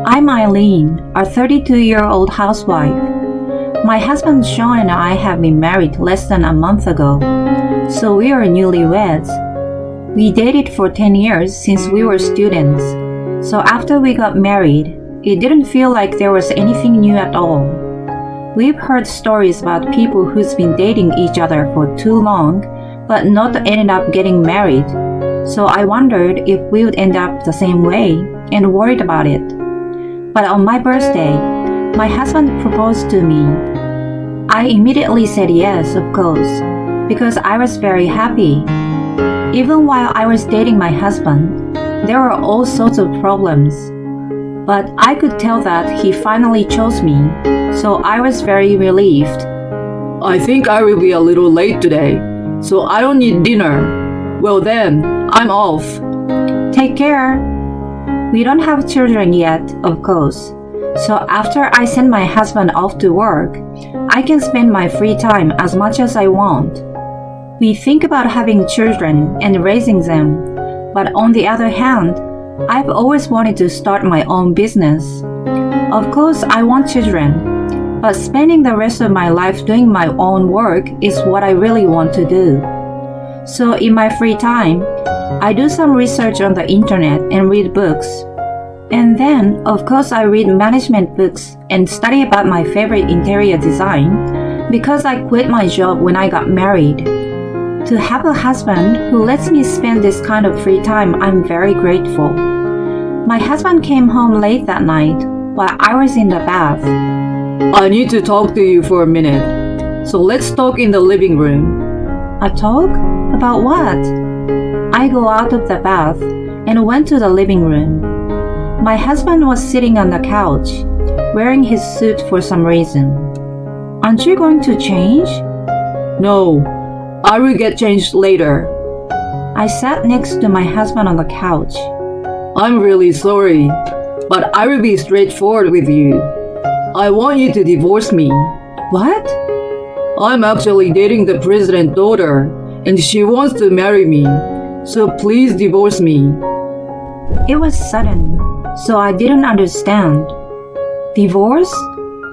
I'm Eileen, a 32-year-old housewife. My husband Sean and I have been married less than a month ago, so we are newlyweds. We dated for 10 years since we were students, so after we got married, it didn't feel like there was anything new at all. We've heard stories about people who's been dating each other for too long, but not ended up getting married, so I wondered if we would end up the same way and worried about it. But on my birthday, my husband proposed to me. I immediately said yes, of course, because I was very happy. Even while I was dating my husband, there were all sorts of problems. But I could tell that he finally chose me, so I was very relieved. I think I will be a little late today, so I don't need dinner. Well then, I'm off. Take care. We don't have children yet, of course. So after I send my husband off to work, I can spend my free time as much as I want. We think about having children and raising them, but on the other hand, I've always wanted to start my own business. Of course, I want children, but spending the rest of my life doing my own work is what I really want to do. So in my free time, I do some research on the internet and read books. And then, of course, I read management books and study about my favorite interior design because I quit my job when I got married. To have a husband who lets me spend this kind of free time, I'm very grateful. My husband came home late that night while I was in the bath. I need to talk to you for a minute, so let's talk in the living room. A talk? About what? I go out of the bath and went to the living room. My husband was sitting on the couch, wearing his suit for some reason. Aren't you going to change? No, I will get changed later. I sat next to my husband on the couch. I'm really sorry, but I will be straightforward with you. I want you to divorce me. What? I'm actually dating the president's daughter, and she wants to marry me, so please divorce me. It was sudden, so I didn't understand. Divorce?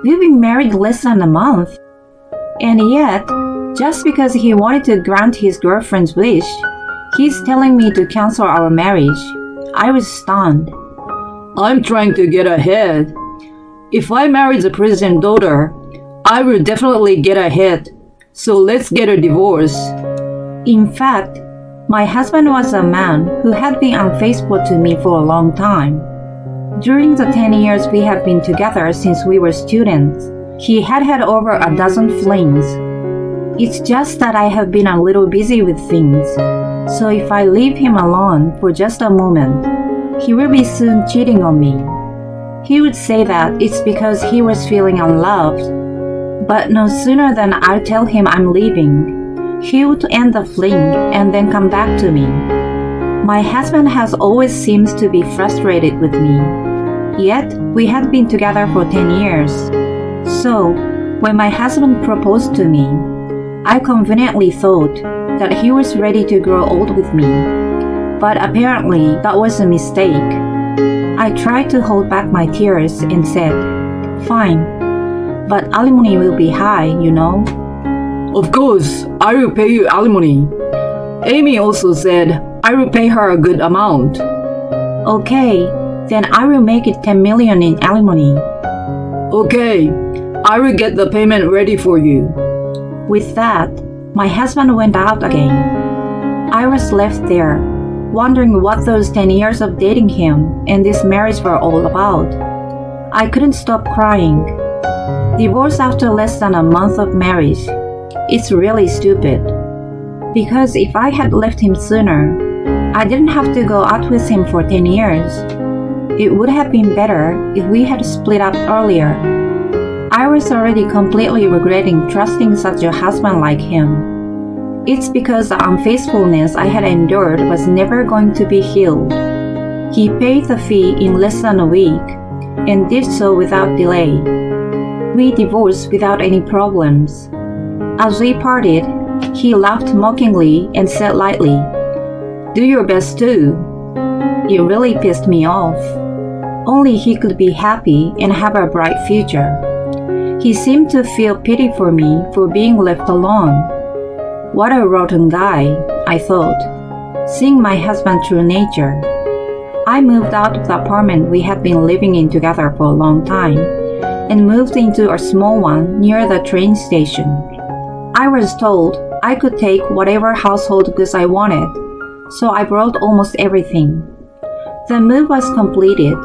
We've been married less than a month. And yet, just because he wanted to grant his girlfriend's wish, he's telling me to cancel our marriage. I was stunned. I'm trying to get ahead. If I marry the president's daughter, I will definitely get ahead. So let's get a divorce. In fact, my husband was a man who had been unfaithful to me for a long time. During the 10 years we have been together since we were students, he had had over a dozen flings. It's just that I have been a little busy with things, so if I leave him alone for just a moment, he will be soon cheating on me. He would say that it's because he was feeling unloved, but no sooner than I'll tell him I'm leaving, he would end the fling and then come back to me. My husband has always seemed to be frustrated with me, yet we had been together for 10 years. So, when my husband proposed to me, I conveniently thought that he was ready to grow old with me, but apparently that was a mistake. I tried to hold back my tears and said, "Fine, but alimony will be high, you know." Of course, I will pay you alimony. Amy also said I will pay her a good amount. Okay, then I will make it 10 million in alimony. Okay, I will get the payment ready for you. With that, my husband went out again. I was left there, wondering what those 10 years of dating him and this marriage were all about. I couldn't stop crying. Divorce after less than a month of marriage. It's really stupid. Because if I had left him sooner, I didn't have to go out with him for 10 years. It would have been better if we had split up earlier. I was already completely regretting trusting such a husband like him. It's because the unfaithfulness I had endured was never going to be healed. He paid the fee in less than a week, and did so without delay. We divorced without any problems. As we parted, he laughed mockingly and said lightly, "Do your best too." It really pissed me off. Only he could be happy and have a bright future. He seemed to feel pity for me for being left alone. What a rotten guy, I thought, seeing my husband's true nature. I moved out of the apartment we had been living in together for a long time and moved into a small one near the train station. I was told I could take whatever household goods I wanted, so I brought almost everything. The move was completed,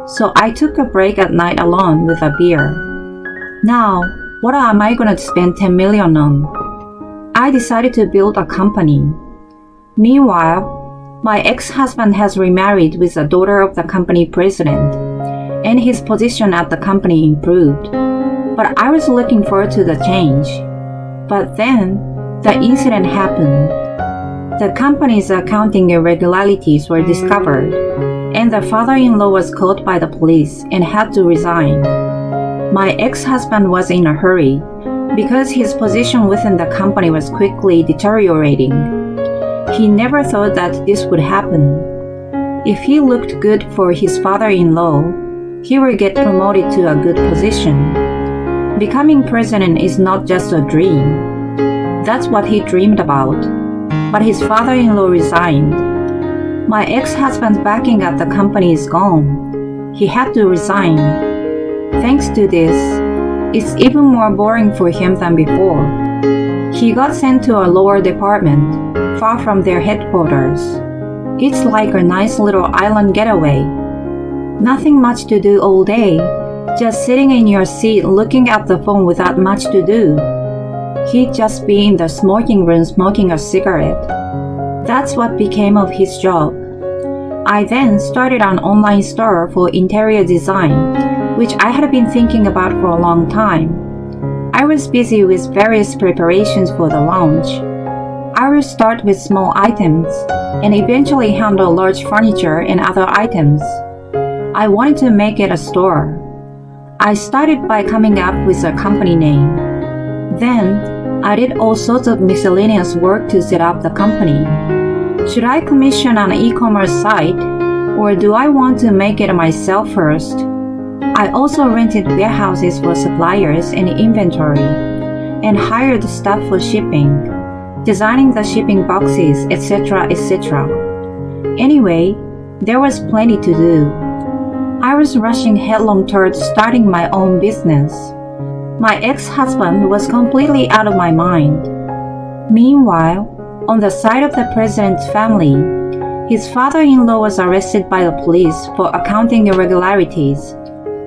so I took a break at night alone with a beer. Now, what am I going to spend $10 million on? I decided to build a company. Meanwhile, my ex-husband has remarried with the daughter of the company president, and his position at the company improved. But I was looking forward to the change. But then, the incident happened. The company's accounting irregularities were discovered, and the father-in-law was caught by the police and had to resign. My ex-husband was in a hurry because his position within the company was quickly deteriorating. He never thought that this would happen. If he looked good for his father-in-law, he would get promoted to a good position. Becoming president is not just a dream. That's what he dreamed about. But his father-in-law resigned. My ex-husband's backing at the company is gone. He had to resign. Thanks to this, it's even more boring for him than before. He got sent to a lower department, far from their headquarters. It's like a nice little island getaway. Nothing much to do all day, just sitting in your seat looking at the phone without much to do. He'd just be in the smoking room smoking a cigarette. That's what became of his job. I then started an online store for interior design, which I had been thinking about for a long time. I was busy with various preparations for the launch. I will start with small items and eventually handle large furniture and other items. I wanted to make it a store. I started by coming up with a company name. Then, I did all sorts of miscellaneous work to set up the company. Should I commission an e-commerce site, or do I want to make it myself first? I also rented warehouses for suppliers and inventory, and hired staff for shipping, designing the shipping boxes, etc., etc. Anyway, there was plenty to do. I was rushing headlong towards starting my own business. My ex-husband was completely out of my mind. Meanwhile, on the side of the president's family, his father-in-law was arrested by the police for accounting irregularities.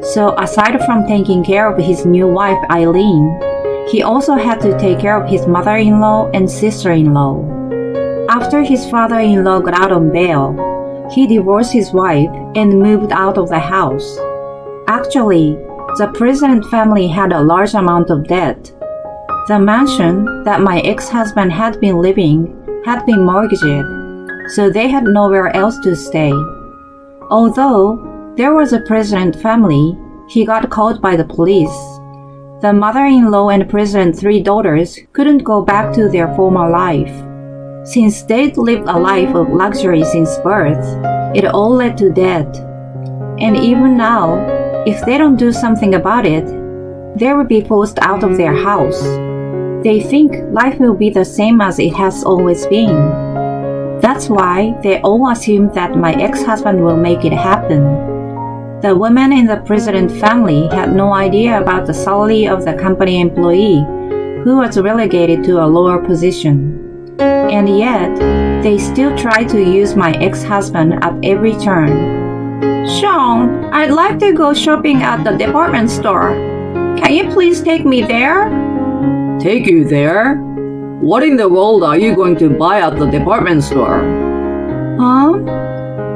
So aside from taking care of his new wife Eileen, he also had to take care of his mother-in-law and sister-in-law. After his father-in-law got out on bail, he divorced his wife and moved out of the house. Actually, the president family had a large amount of debt. The mansion that my ex-husband had been living had been mortgaged, so they had nowhere else to stay. Although there was a president family, he got caught by the police. The mother-in-law and president's 3 daughters couldn't go back to their former life. Since they'd lived a life of luxury since birth, it all led to debt. And even now, if they don't do something about it, they will be forced out of their house. They think life will be the same as it has always been. That's why they all assume that my ex-husband will make it happen. The women in the president family had no idea about the salary of the company employee, who was relegated to a lower position. And yet, they still try to use my ex-husband at every turn. Sean, I'd like to go shopping at the department store. Can you please take me there? Take you there? What in the world are you going to buy at the department store? Huh?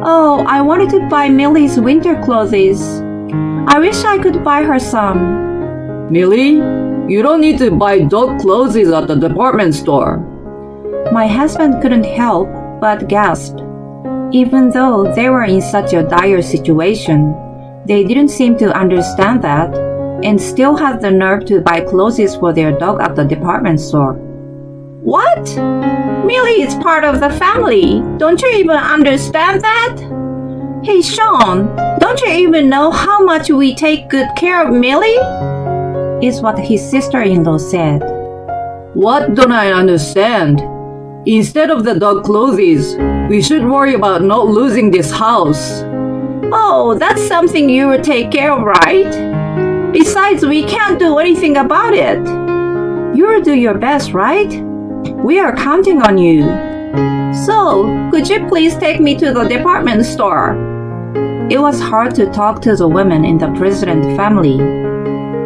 Oh, I wanted to buy Millie's winter clothes. I wish I could buy her some. Millie, you don't need to buy dog clothes at the department store. My husband couldn't help but gasp. Even though they were in such a dire situation, they didn't seem to understand that and still had the nerve to buy clothes for their dog at the department store. What? Millie is part of the family. Don't you even understand that? Hey Sean, don't you even know how much we take good care of Millie? Is what his sister-in-law said. What don't I understand? Instead of the dog clothes, we should worry about not losing this house. Oh, that's something you will take care of, right? Besides, we can't do anything about it. You'll do your best, right? We are counting on you. So, could you please take me to the department store? It was hard to talk to the women in the president family.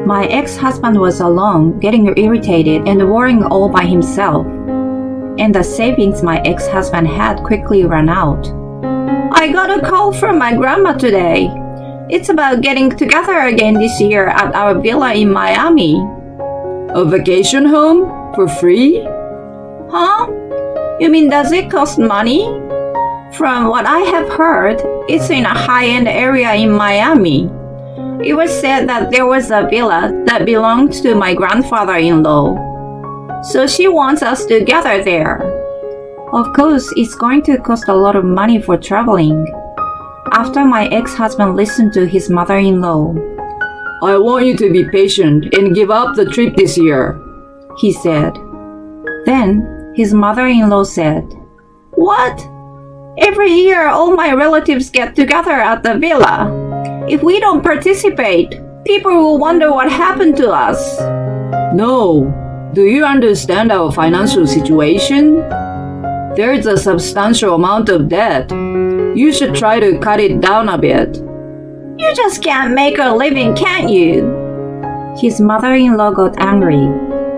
My ex-husband was alone, getting irritated and worrying all by himself. And the savings my ex-husband had quickly ran out. I got a call from my grandma today. It's about getting together again this year at our villa in Miami. A vacation home? For free? Huh? You mean does it cost money? From what I have heard, it's in a high-end area in Miami. It was said that there was a villa that belonged to my grandfather-in-law. So she wants us to gather there. Of course, it's going to cost a lot of money for traveling. After my ex-husband listened to his mother-in-law, I want you to be patient and give up the trip this year, he said. Then his mother-in-law said, What? Every year all my relatives get together at the villa. If we don't participate, people will wonder what happened to us. No. Do you understand our financial situation? There is a substantial amount of debt. You should try to cut it down a bit. You just can't make a living, can't you? His mother-in-law got angry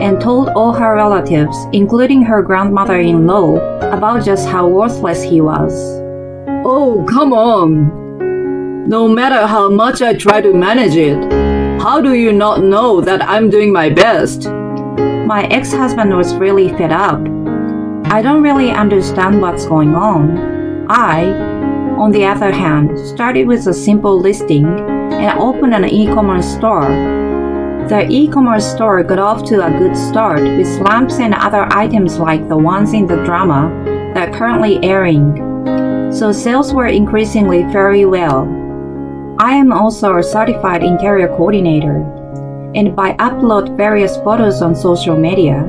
and told all her relatives, including her grandmother-in-law, about just how worthless he was. Oh, come on. No matter how much I try to manage it, how do you not know that I'm doing my best? My ex-husband was really fed up. I don't really understand what's going on. I, on the other hand, started with a simple listing and opened an e-commerce store. The e-commerce store got off to a good start with lamps and other items like the ones in the drama that are currently airing. So sales were increasingly very well. I am also a certified interior coordinator, and I upload various photos on social media,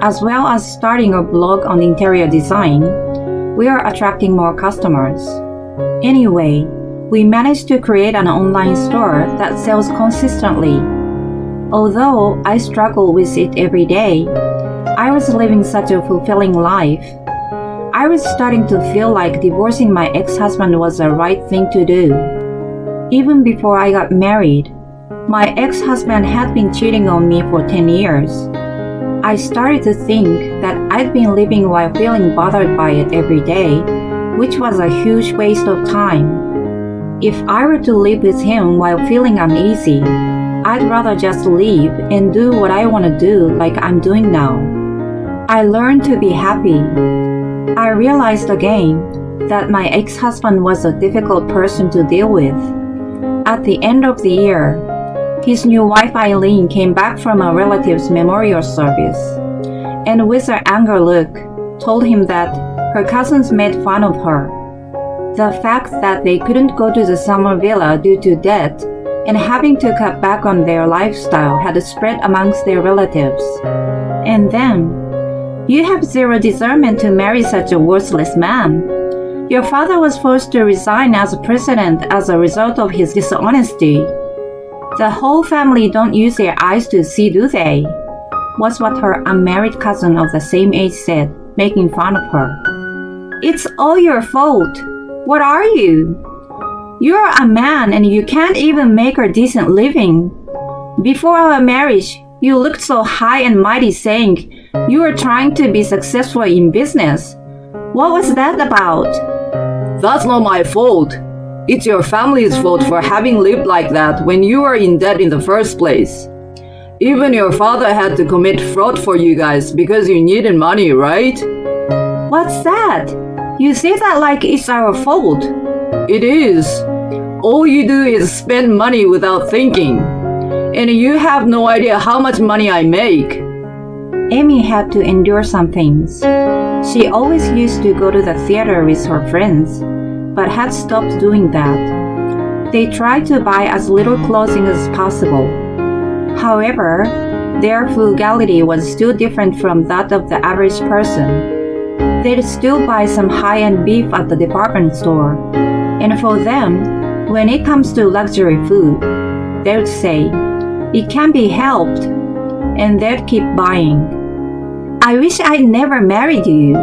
as well as starting a blog on interior design, we are attracting more customers. Anyway, we managed to create an online store that sells consistently. Although I struggle with it every day, I was living such a fulfilling life. I was starting to feel like divorcing my ex-husband was the right thing to do. Even before I got married, my ex-husband had been cheating on me for 10 years. I started to think that I'd been living while feeling bothered by it every day, which was a huge waste of time. If I were to live with him while feeling uneasy, I'd rather just leave and do what I want to do like I'm doing now. I learned to be happy. I realized again that my ex-husband was a difficult person to deal with. At the end of the year, his new wife Eileen came back from a relative's memorial service, and with an angry look, told him that her cousins made fun of her. The fact that they couldn't go to the summer villa due to debt and having to cut back on their lifestyle had spread amongst their relatives. And then, you have zero discernment to marry such a worthless man. Your father was forced to resign as president as a result of his dishonesty. The whole family don't use their eyes to see, do they? Was what her unmarried cousin of the same age said, making fun of her. It's all your fault. What are you? You're a man and you can't even make a decent living. Before our marriage, you looked so high and mighty saying you were trying to be successful in business. What was that about? That's not my fault. It's your family's fault for having lived like that when you were in debt in the first place. Even your father had to commit fraud for you guys because you needed money, right? What's that? You say that like it's our fault. It is. All you do is spend money without thinking. And you have no idea how much money I make. Amy had to endure some things. She always used to go to the theater with her friends, but had stopped doing that. They tried to buy as little clothing as possible. However, their frugality was still different from that of the average person. They'd still buy some high-end beef at the department store, and for them, when it comes to luxury food, they'd say, "It can't be helped," and they'd keep buying. I wish I'd never married you.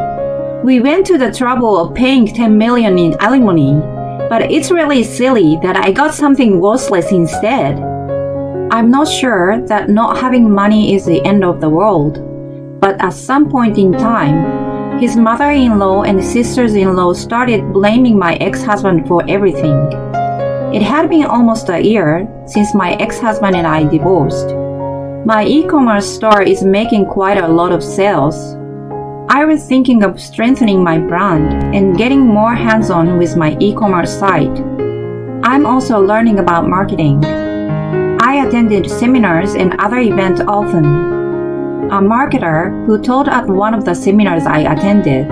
We went to the trouble of paying $10 million in alimony, but it's really silly that I got something worthless instead. I'm not sure that not having money is the end of the world, but at some point in time, his mother-in-law and sisters-in-law started blaming my ex-husband for everything. It had been almost a year since my ex-husband and I divorced. My e-commerce store is making quite a lot of sales. I was thinking of strengthening my brand and getting more hands-on with my e-commerce site. I'm also learning about marketing. I attended seminars and other events often. A marketer who taught at one of the seminars I attended.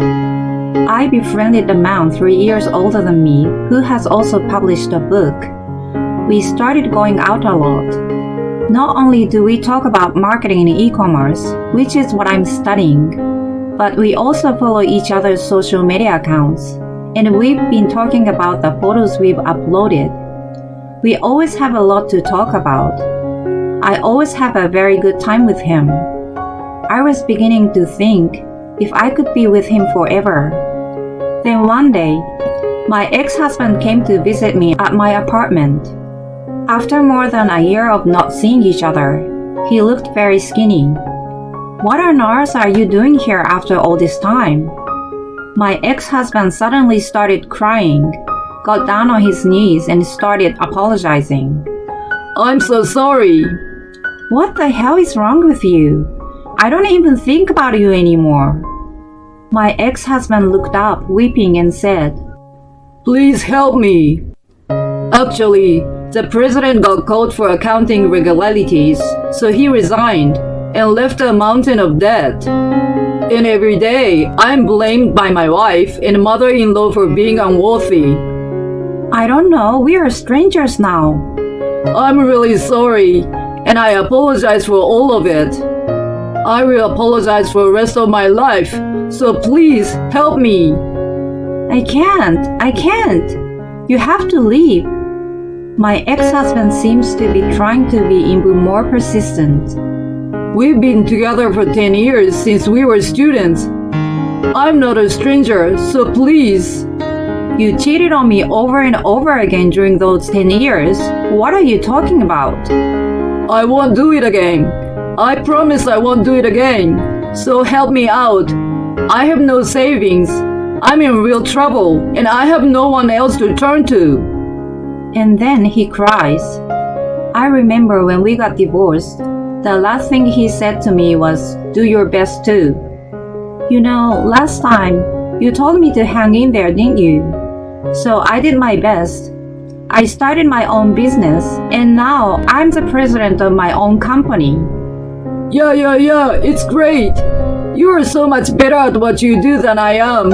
I befriended a man 3 years older than me who has also published a book. We started going out a lot. Not only do we talk about marketing and e-commerce, which is what I'm studying, but we also follow each other's social media accounts, and we've been talking about the photos we've uploaded. We always have a lot to talk about. I always have a very good time with him. I was beginning to think if I could be with him forever. Then one day, my ex-husband came to visit me at my apartment. After more than a year of not seeing each other, he looked very skinny. "What on earth are you doing here after all this time?" My ex-husband suddenly started crying, got down on his knees and started apologizing. I'm so sorry. What the hell is wrong with you? I don't even think about you anymore. My ex-husband looked up, weeping, and said, Please help me. Actually, the president got caught for accounting irregularities, so he resigned and left a mountain of debt. And every day, I'm blamed by my wife and mother-in-law for being unworthy. I don't know, we are strangers now. I'm really sorry, and I apologize for all of it. I will apologize for the rest of my life, so please help me. I can't. You have to leave. My ex-husband seems to be trying to be even more persistent. We've been together for 10 years since we were students. I'm not a stranger, so please. You cheated on me over and over again during those 10 years. What are you talking about? I won't do it again. I promise I won't do it again. So help me out. I have no savings. I'm in real trouble, and I have no one else to turn to. And then he cries. I remember when we got divorced, the last thing he said to me was, "Do your best too." You know, last time, you told me to hang in there, didn't you? So I did my best. I started my own business, and now I'm the president of my own company. Yeah, it's great. You are so much better at what you do than I am.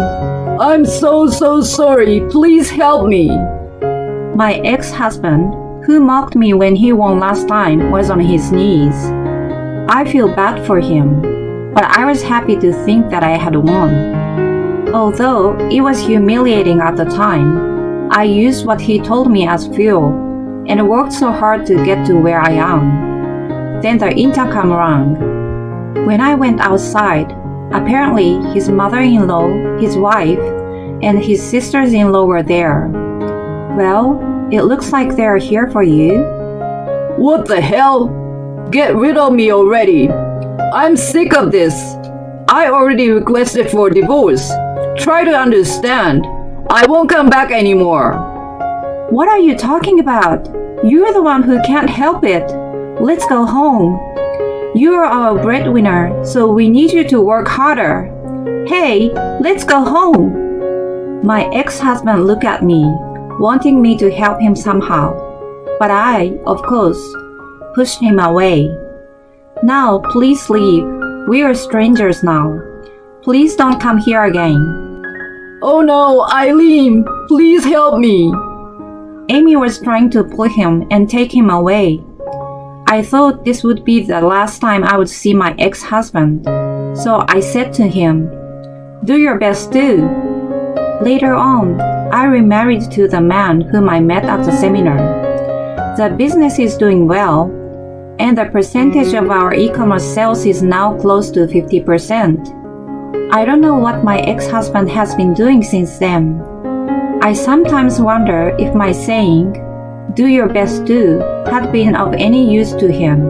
I'm so sorry. Please help me. My ex-husband, who mocked me when he won last time, was on his knees. I feel bad for him, but I was happy to think that I had won. Although it was humiliating at the time, I used what he told me as fuel and worked so hard to get to where I am. Then the intercom rang. When I went outside, apparently his mother-in-law, his wife, and his sisters-in-law were there. Well, it looks like they're here for you. What the hell? Get rid of me already. I'm sick of this. I already requested for divorce. Try to understand. I won't come back anymore. What are you talking about? You're the one who can't help it. Let's go home. You are our breadwinner, so we need you to work harder. Hey, let's go home. My ex-husband looked at me, wanting me to help him somehow. But I, of course, pushed him away. Now, please leave. We are strangers now. Please don't come here again. Oh no, Eileen, please help me. Amy was trying to pull him and take him away. I thought this would be the last time I would see my ex-husband, so I said to him, "Do your best too." Later on, I remarried to the man whom I met at the seminar. The business is doing well, and the percentage of our e-commerce sales is now close to 50%. I don't know what my ex-husband has been doing since then. I sometimes wonder if my saying, "Do your best too," had been of any use to him.